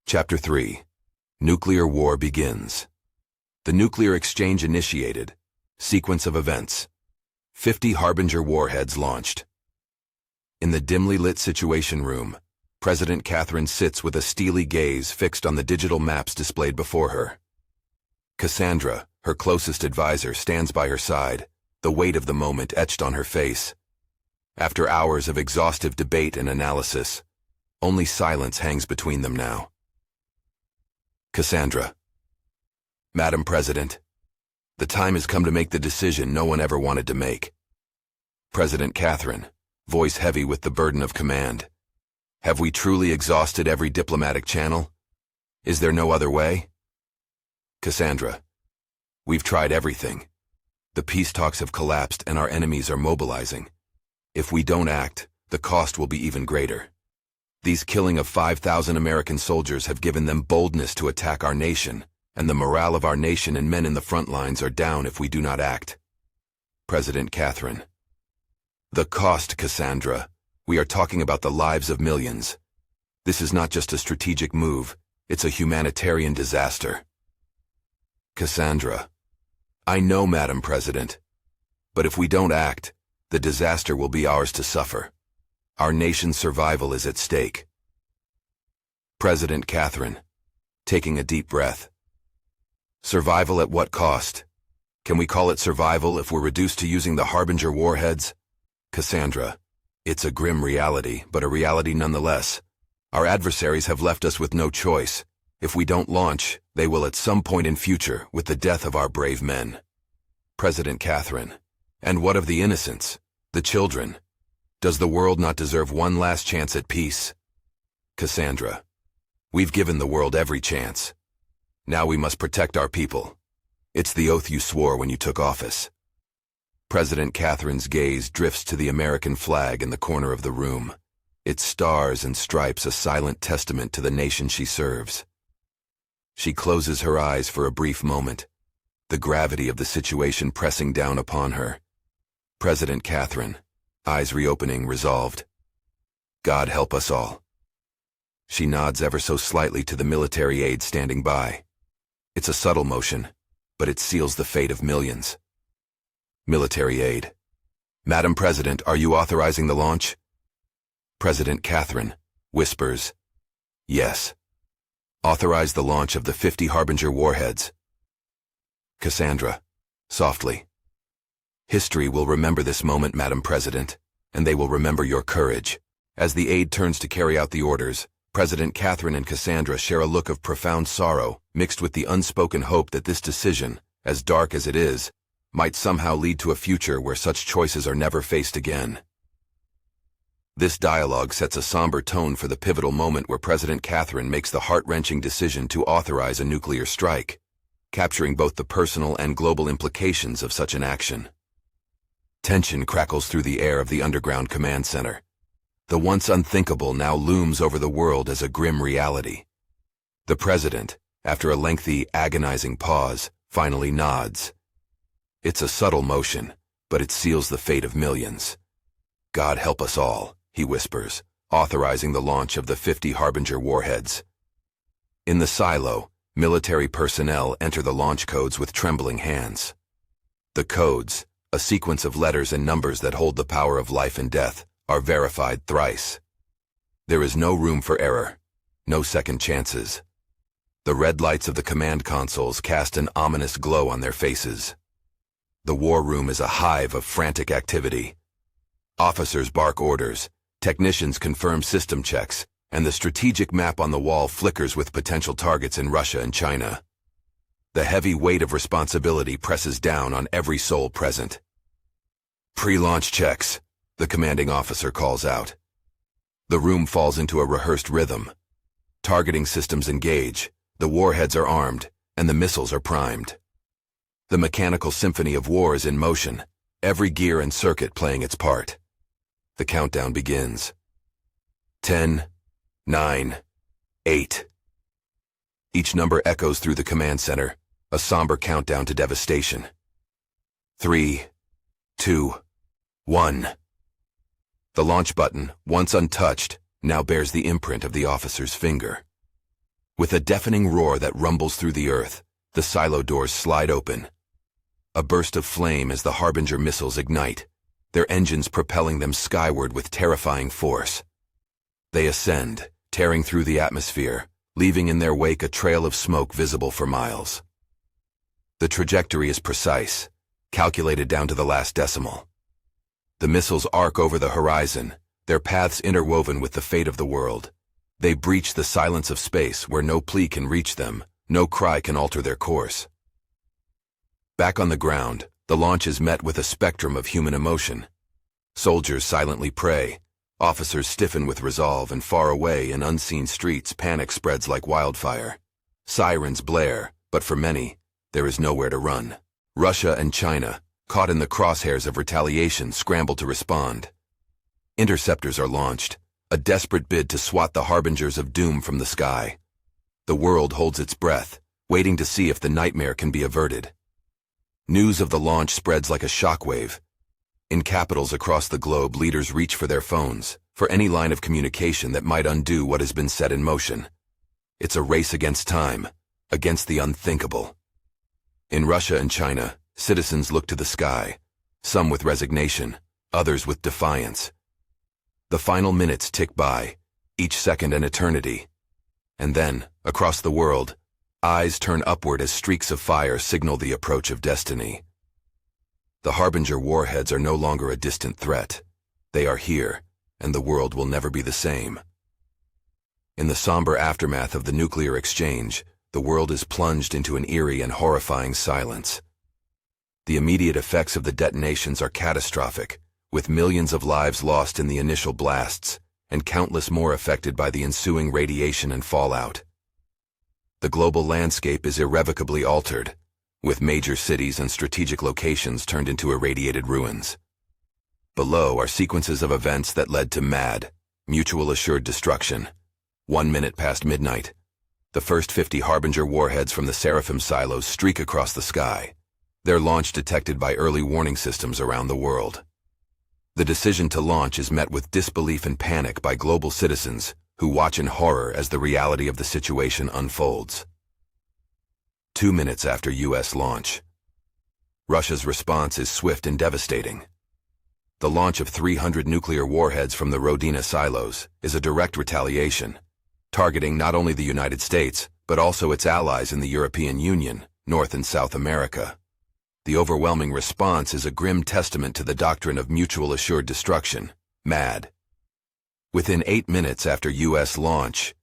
Chapter 3. Nuclear War Begins. The nuclear exchange initiated. Sequence of events. 50 Harbinger warheads launched. In the dimly lit Situation Room, President Catherine sits with a steely gaze fixed on the digital maps displayed before her. Cassandra, her closest advisor, stands by her side, the weight of the moment etched on her face. After hours of exhaustive debate and analysis, only silence hangs between them now. Cassandra. Madam President, the time has come to make the decision no one ever wanted to make. President Catherine, voice heavy with the burden of command. Have we truly exhausted every diplomatic channel? Is there no other way? Cassandra. We've tried everything. The peace talks have collapsed and our enemies are mobilizing. If we don't act, the cost will be even greater. These killing of 5,000 American soldiers have given them boldness to attack our nation, and the morale of our nation and men in the front lines are down if we do not act. President Catherine. The cost, Cassandra. We are talking about the lives of millions. This is not just a strategic move, it's a humanitarian disaster. Cassandra. I know, Madam President. But if we don't act, the disaster will be ours to suffer. Our nation's survival is at stake. President Catherine, taking a deep breath. Survival at what cost? Can we call it survival if we're reduced to using the Harbinger warheads? Cassandra, it's a grim reality, but a reality nonetheless. Our adversaries have left us with no choice. If we don't launch, they will at some point in future with the death of our brave men. President Catherine, and what of the innocents, the children? Does the world not deserve one last chance at peace? Cassandra, we've given the world every chance. Now we must protect our people. It's the oath you swore when you took office. President Catherine's gaze drifts to the American flag in the corner of the room, its stars and stripes a silent testament to the nation she serves. She closes her eyes for a brief moment, the gravity of the situation pressing down upon her. President Catherine, eyes reopening, resolved. God help us all. She nods ever so slightly to the military aide standing by. It's a subtle motion, but it seals the fate of millions. Military aide. Madam President, are you authorizing the launch? President Catherine whispers. Yes. Authorize the launch of the 50 Harbinger warheads. Cassandra, softly. History will remember this moment, Madam President, and they will remember your courage. As the aide turns to carry out the orders, President Catherine and Cassandra share a look of profound sorrow, mixed with the unspoken hope that this decision, as dark as it is, might somehow lead to a future where such choices are never faced again. This dialogue sets a somber tone for the pivotal moment where President Catherine makes the heart-wrenching decision to authorize a nuclear strike, capturing both the personal and global implications of such an action. Tension crackles through the air of the underground command center. The once unthinkable now looms over the world as a grim reality. The president, after a lengthy, agonizing pause, finally nods. It's a subtle motion, but it seals the fate of millions. God help us all, he whispers, authorizing the launch of the 50 Harbinger warheads. In the silo, military personnel enter the launch codes with trembling hands. The codes, a sequence of letters and numbers that hold the power of life and death, are verified thrice. There is no room for error, no second chances. The red lights of the command consoles cast an ominous glow on their faces. The war room is a hive of frantic activity. Officers bark orders, technicians confirm system checks, and the strategic map on the wall flickers with potential targets in Russia and China. The heavy weight of responsibility presses down on every soul present. Pre-launch checks, the commanding officer calls out. The room falls into a rehearsed rhythm. Targeting systems engage, the warheads are armed, and the missiles are primed. The mechanical symphony of war is in motion, every gear and circuit playing its part. The countdown begins. 10, 9, 8. Each number echoes through the command center, a somber countdown to devastation. 3, 2, 1. The launch button, once untouched, now bears the imprint of the officer's finger. With a deafening roar that rumbles through the earth, the silo doors slide open. A burst of flame as the Harbinger missiles ignite, their engines propelling them skyward with terrifying force. They ascend, tearing through the atmosphere, leaving in their wake a trail of smoke visible for miles. The trajectory is precise, calculated down to the last decimal. The missiles arc over the horizon, their paths interwoven with the fate of the world. They breach the silence of space where no plea can reach them, no cry can alter their course. Back on the ground, the launch is met with a spectrum of human emotion. Soldiers silently pray, officers stiffen with resolve, and far away in unseen streets panic spreads like wildfire. Sirens blare, but for many, there is nowhere to run. Russia and China, caught in the crosshairs of retaliation, scramble to respond. Interceptors are launched, a desperate bid to swat the harbingers of doom from the sky. The world holds its breath, waiting to see if the nightmare can be averted. News of the launch spreads like a shockwave. In capitals across the globe, leaders reach for their phones, for any line of communication that might undo what has been set in motion. It's a race against time, against the unthinkable. In Russia and China, citizens look to the sky, some with resignation, others with defiance. The final minutes tick by, each second an eternity. And then, across the world, eyes turn upward as streaks of fire signal the approach of destiny. The Harbinger warheads are no longer a distant threat. They are here, and the world will never be the same. In the somber aftermath of the nuclear exchange, the world is plunged into an eerie and horrifying silence. The immediate effects of the detonations are catastrophic, with millions of lives lost in the initial blasts, and countless more affected by the ensuing radiation and fallout. The global landscape is irrevocably altered, with major cities and strategic locations turned into irradiated ruins. Below are sequences of events that led to mad, mutual assured destruction. 1 minute past midnight, the first 50 Harbinger warheads from the Seraphim silos streak across the sky, their launch detected by early warning systems around the world. The decision to launch is met with disbelief and panic by global citizens who watch in horror as the reality of the situation unfolds. 2 minutes after U.S. launch, Russia's response is swift and devastating. The launch of 300 nuclear warheads from the Rodina silos is a direct retaliation, targeting not only the United States, but also its allies in the European Union, North and South America. The overwhelming response is a grim testament to the doctrine of mutual assured destruction, MAD. Within 8 minutes after U.S. launch,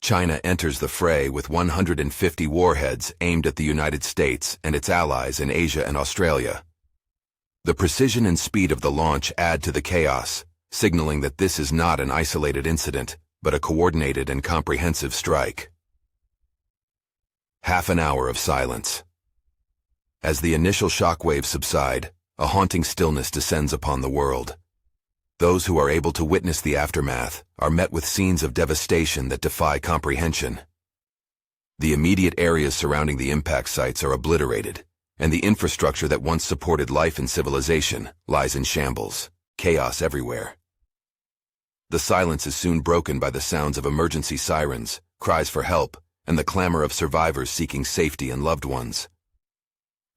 China enters the fray with 150 warheads aimed at the United States and its allies in Asia and Australia. The precision and speed of the launch add to the chaos, signaling that this is not an isolated incident, but a coordinated and comprehensive strike. Half an hour of silence. As the initial shockwaves subside, a haunting stillness descends upon the world. Those who are able to witness the aftermath are met with scenes of devastation that defy comprehension. The immediate areas surrounding the impact sites are obliterated, and the infrastructure that once supported life and civilization lies in shambles, chaos everywhere. The silence is soon broken by the sounds of emergency sirens, cries for help, and the clamor of survivors seeking safety and loved ones.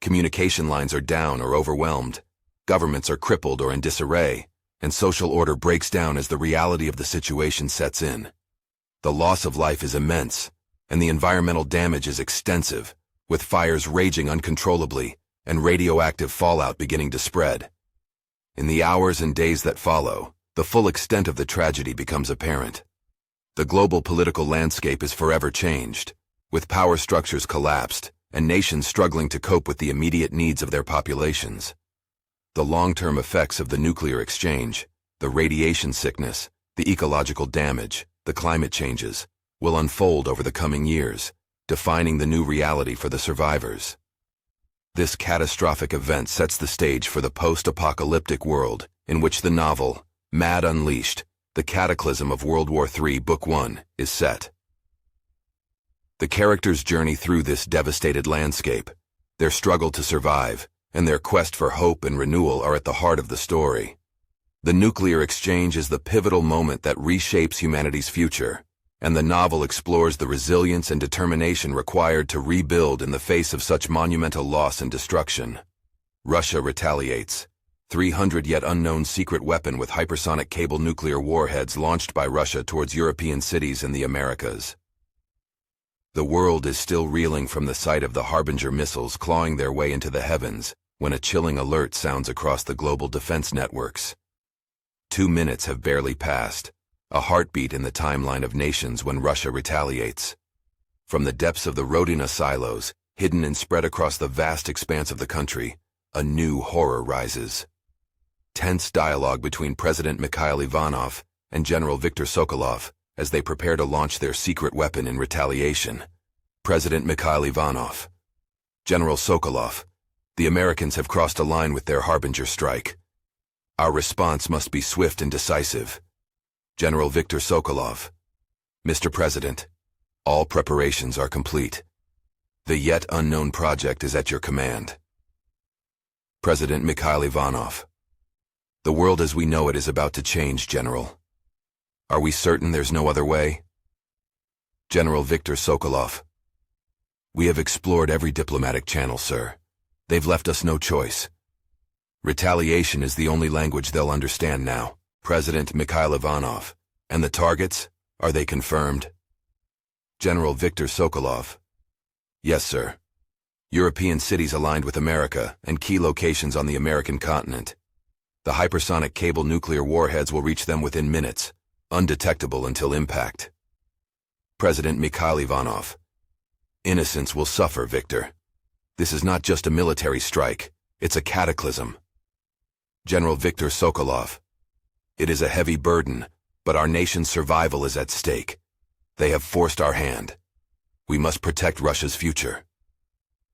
Communication lines are down or overwhelmed, governments are crippled or in disarray, and social order breaks down as the reality of the situation sets in. The loss of life is immense, and the environmental damage is extensive, with fires raging uncontrollably and radioactive fallout beginning to spread. In the hours and days that follow, the full extent of the tragedy becomes apparent. The global political landscape is forever changed, with power structures collapsed and nations struggling to cope with the immediate needs of their populations. The long-term effects of the nuclear exchange, the radiation sickness, the ecological damage, the climate changes, will unfold over the coming years, defining the new reality for the survivors. This catastrophic event sets the stage for the post-apocalyptic world in which the novel, Mad Unleashed, The Cataclysm of World War III, Book 1, is set. The characters' journey through this devastated landscape, their struggle to survive, and their quest for hope and renewal are at the heart of the story. The nuclear exchange is the pivotal moment that reshapes humanity's future, and the novel explores the resilience and determination required to rebuild in the face of such monumental loss and destruction. Russia retaliates. 300 yet unknown secret weapon with hypersonic cable nuclear warheads launched by Russia towards European cities in the Americas. The world is still reeling from the sight of the Harbinger missiles clawing their way into the heavens when a chilling alert sounds across the global defense networks. 2 minutes have barely passed, a heartbeat in the timeline of nations when Russia retaliates. From the depths of the Rodina silos, hidden and spread across the vast expanse of the country, a new horror rises. Tense dialogue between President Mikhail Ivanov and General Viktor Sokolov as they prepare to launch their secret weapon in retaliation. President Mikhail Ivanov. General Sokolov, the Americans have crossed a line with their Harbinger strike. Our response must be swift and decisive. General Viktor Sokolov. Mr. President, all preparations are complete. The yet unknown project is at your command. President Mikhail Ivanov. The world as we know it is about to change, General. Are we certain there's no other way? General Viktor Sokolov. We have explored every diplomatic channel, sir. They've left us no choice. Retaliation is the only language they'll understand now. President Mikhail Ivanov. And the targets? Are they confirmed? General Viktor Sokolov. Yes, sir. European cities aligned with America and key locations on the American continent. The hypersonic cable nuclear warheads will reach them within minutes, undetectable until impact. President Mikhail Ivanov. Innocents will suffer, Victor. This is not just a military strike, it's a cataclysm. General Viktor Sokolov. It is a heavy burden, but our nation's survival is at stake. They have forced our hand. We must protect Russia's future.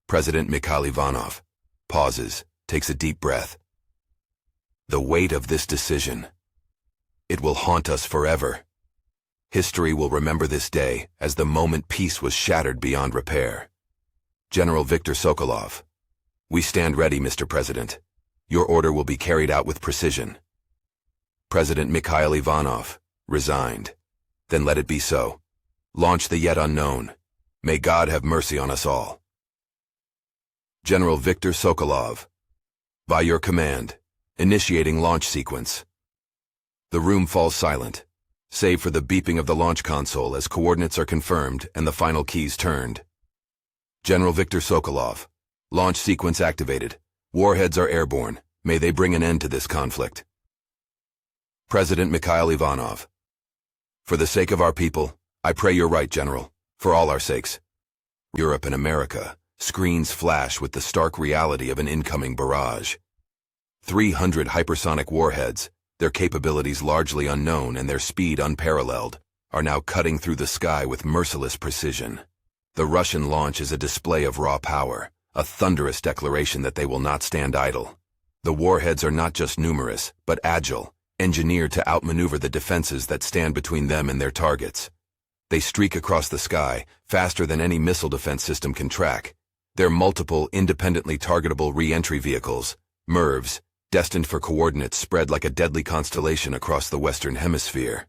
President Mikhail Ivanov pauses, takes a deep breath. The weight of this decision. It will haunt us forever. History will remember this day as the moment peace was shattered beyond repair. General Viktor Sokolov. We stand ready, Mr. President. Your order will be carried out with precision. President Mikhail Ivanov. Resigned. Then let it be so. Launch the yet unknown. May God have mercy on us all. General Viktor Sokolov. By your command. Initiating launch sequence. The room falls silent, save for the beeping of the launch console as coordinates are confirmed and the final keys turned. General Viktor Sokolov. Launch sequence activated. Warheads are airborne. May they bring an end to this conflict. President Mikhail Ivanov. For the sake of our people, I pray you're right, General. For all our sakes. Europe and America. Screens flash with the stark reality of an incoming barrage. 300 hypersonic warheads, their capabilities largely unknown and their speed unparalleled, are now cutting through the sky with merciless precision. The Russian launch is a display of raw power, a thunderous declaration that they will not stand idle. The warheads are not just numerous, but agile, engineered to outmaneuver the defenses that stand between them and their targets. They streak across the sky, faster than any missile defense system can track. Their multiple, independently targetable re-entry vehicles, MIRVs, destined for coordinates spread like a deadly constellation across the Western Hemisphere.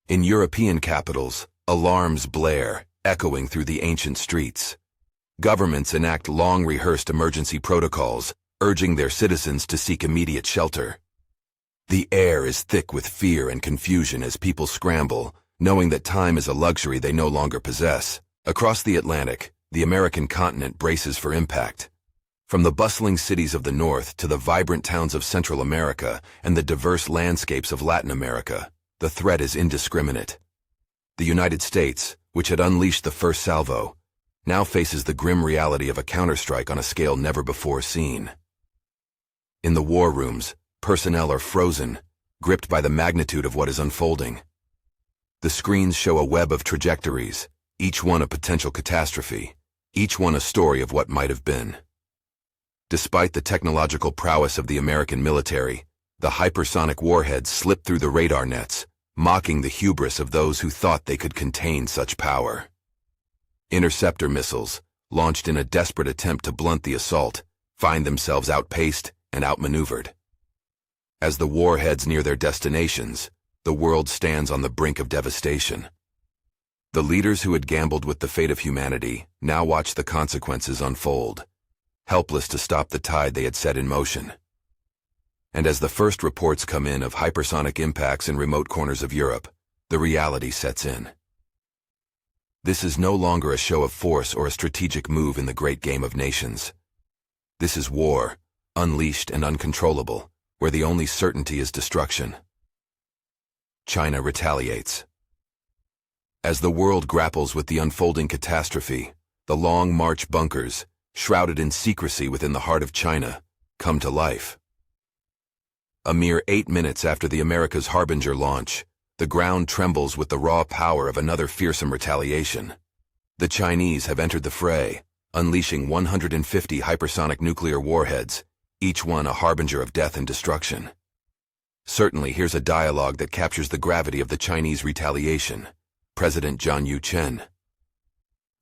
In European capitals, alarms blare, echoing through the ancient streets. Governments enact long-rehearsed emergency protocols, urging their citizens to seek immediate shelter. The air is thick with fear and confusion as people scramble, knowing that time is a luxury they no longer possess. Across the Atlantic, the American continent braces for impact. From the bustling cities of the North to the vibrant towns of Central America and the diverse landscapes of Latin America, the threat is indiscriminate. The United States, which had unleashed the first salvo, now faces the grim reality of a counterstrike on a scale never before seen. In the war rooms, personnel are frozen, gripped by the magnitude of what is unfolding. The screens show a web of trajectories, each one a potential catastrophe, each one a story of what might have been. Despite the technological prowess of the American military, the hypersonic warheads slip through the radar nets, mocking the hubris of those who thought they could contain such power. Interceptor missiles, launched in a desperate attempt to blunt the assault, find themselves outpaced and outmaneuvered. As the warheads near their destinations, the world stands on the brink of devastation. The leaders who had gambled with the fate of humanity now watched the consequences unfold, helpless to stop the tide they had set in motion. And as the first reports come in of hypersonic impacts in remote corners of Europe, the reality sets in. This is no longer a show of force or a strategic move in the great game of nations. This is war, unleashed and uncontrollable, where the only certainty is destruction. China retaliates. As the world grapples with the unfolding catastrophe, the Long March bunkers, shrouded in secrecy within the heart of China, come to life. A mere 8 minutes after the America's Harbinger launch, the ground trembles with the raw power of another fearsome retaliation. The Chinese have entered the fray, unleashing 150 hypersonic nuclear warheads, each one a harbinger of death and destruction. Certainly, here's a dialogue that captures the gravity of the Chinese retaliation. President John Yu Chen.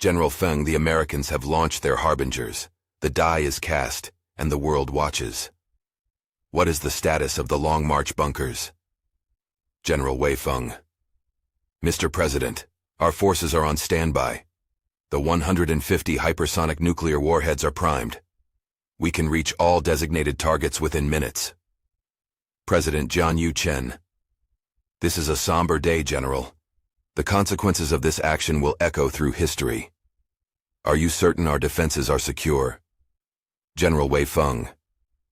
General Feng, the Americans have launched their harbingers. The die is cast, and the world watches. What is the status of the Long March bunkers? General Wei Feng. Mr. President, our forces are on standby. The 150 hypersonic nuclear warheads are primed. We can reach all designated targets within minutes. President John Yu Chen. This is a somber day, General. The consequences of this action will echo through history. Are you certain our defenses are secure? General Wei Feng.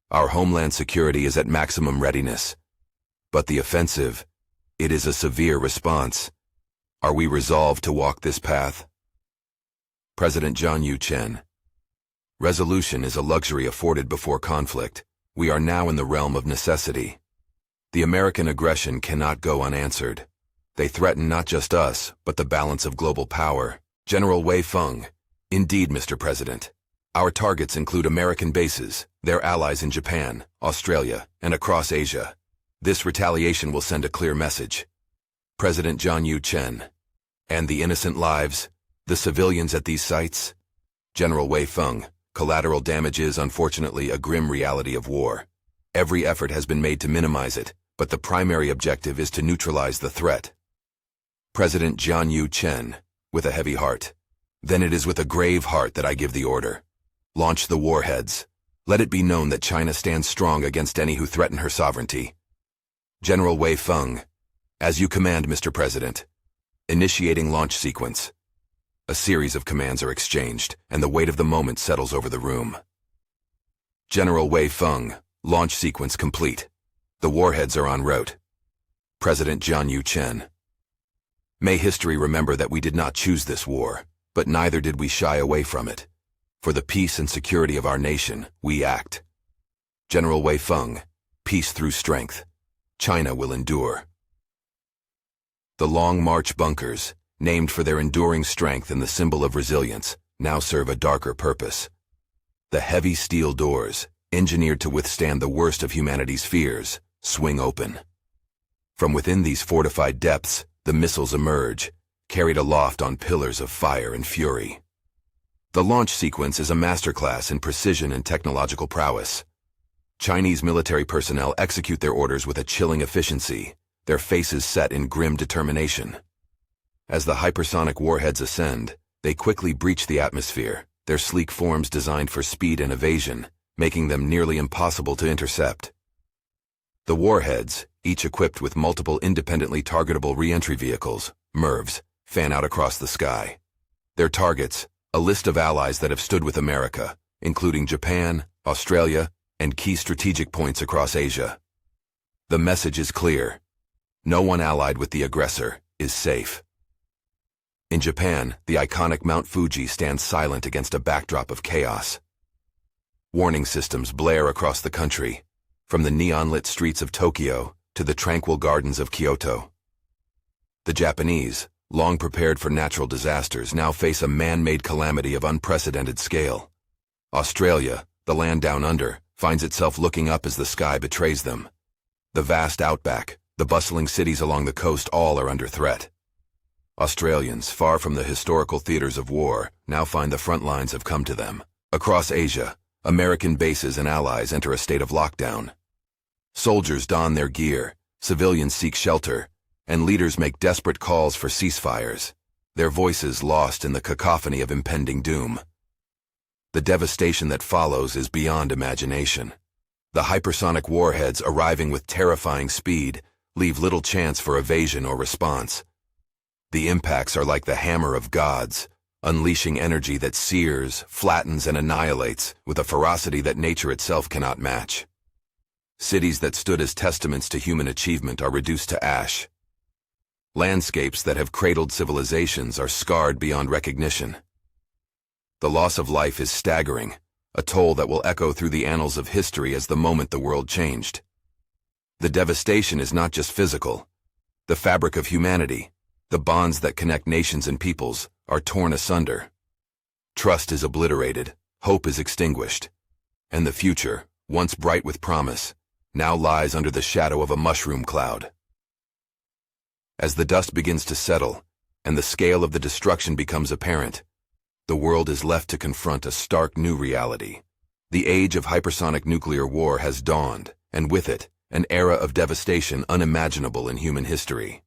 Our homeland security is at maximum readiness. But the offensive, it is a severe response. Are we resolved to walk this path? President John Yu Chen. Resolution is a luxury afforded before conflict. We are now in the realm of necessity. The American aggression cannot go unanswered. They threaten not just us, but the balance of global power. General Wei Feng. Indeed, Mr. President. Our targets include American bases, their allies in Japan, Australia, and across Asia. This retaliation will send a clear message. President John Yu Chen. And the innocent lives, the civilians at these sites? General Wei Feng. Collateral damage is, unfortunately, a grim reality of war. Every effort has been made to minimize it, but the primary objective is to neutralize the threat. President John Yu Chen. With a heavy heart. Then it is with a grave heart that I give the order. Launch the warheads. Let it be known that China stands strong against any who threaten her sovereignty. General Wei Feng. As you command, Mr. President. Initiating launch sequence. A series of commands are exchanged, and the weight of the moment settles over the room. General Wei Feng. Launch sequence complete. The warheads are en route. President John Yu Chen. May history remember that we did not choose this war, but neither did we shy away from it. For the peace and security of our nation, we act. General Wei Feng. Peace through strength. China will endure. The Long March bunkers, named for their enduring strength and the symbol of resilience, now serve a darker purpose. The heavy steel doors, engineered to withstand the worst of humanity's fears, swing open. From within these fortified depths, the missiles emerge, carried aloft on pillars of fire and fury. The launch sequence is a masterclass in precision and technological prowess. Chinese military personnel execute their orders with a chilling efficiency, their faces set in grim determination. As the hypersonic warheads ascend, they quickly breach the atmosphere, their sleek forms designed for speed and evasion, making them nearly impossible to intercept. The warheads, each equipped with multiple independently targetable re-entry vehicles, MIRVs, fan out across the sky. Their targets, a list of allies that have stood with America, including Japan, Australia, and key strategic points across Asia. The message is clear. No one allied with the aggressor is safe. In Japan, the iconic Mount Fuji stands silent against a backdrop of chaos. Warning systems blare across the country, from the neon-lit streets of Tokyo to the tranquil gardens of Kyoto. The Japanese, long prepared for natural disasters, now face a man-made calamity of unprecedented scale. Australia, the land down under, finds itself looking up as the sky betrays them. The vast outback, the bustling cities along the coast, all are under threat. Australians, far from the historical theaters of war, now find the front lines have come to them. Across Asia, American bases and allies enter a state of lockdown. Soldiers don their gear, civilians seek shelter, and leaders make desperate calls for ceasefires. their voices lost in the cacophony of impending doom. The devastation that follows is beyond imagination. The hypersonic warheads arriving with terrifying speed leave little chance for evasion or response. The impacts are like the hammer of gods, unleashing energy that sears, flattens, and annihilates with a ferocity that nature itself cannot match. Cities that stood as testaments to human achievement are reduced to ash. Landscapes that have cradled civilizations are scarred beyond recognition. The loss of life is staggering, a toll that will echo through the annals of history as the moment the world changed. The devastation is not just physical. The fabric of humanity, the bonds that connect nations and peoples, are torn asunder. Trust is obliterated, hope is extinguished, and the future, once bright with promise, now lies under the shadow of a mushroom cloud. As the dust begins to settle, and the scale of the destruction becomes apparent, the world is left to confront a stark new reality. The age of hypersonic nuclear war has dawned, and with it, an era of devastation unimaginable in human history.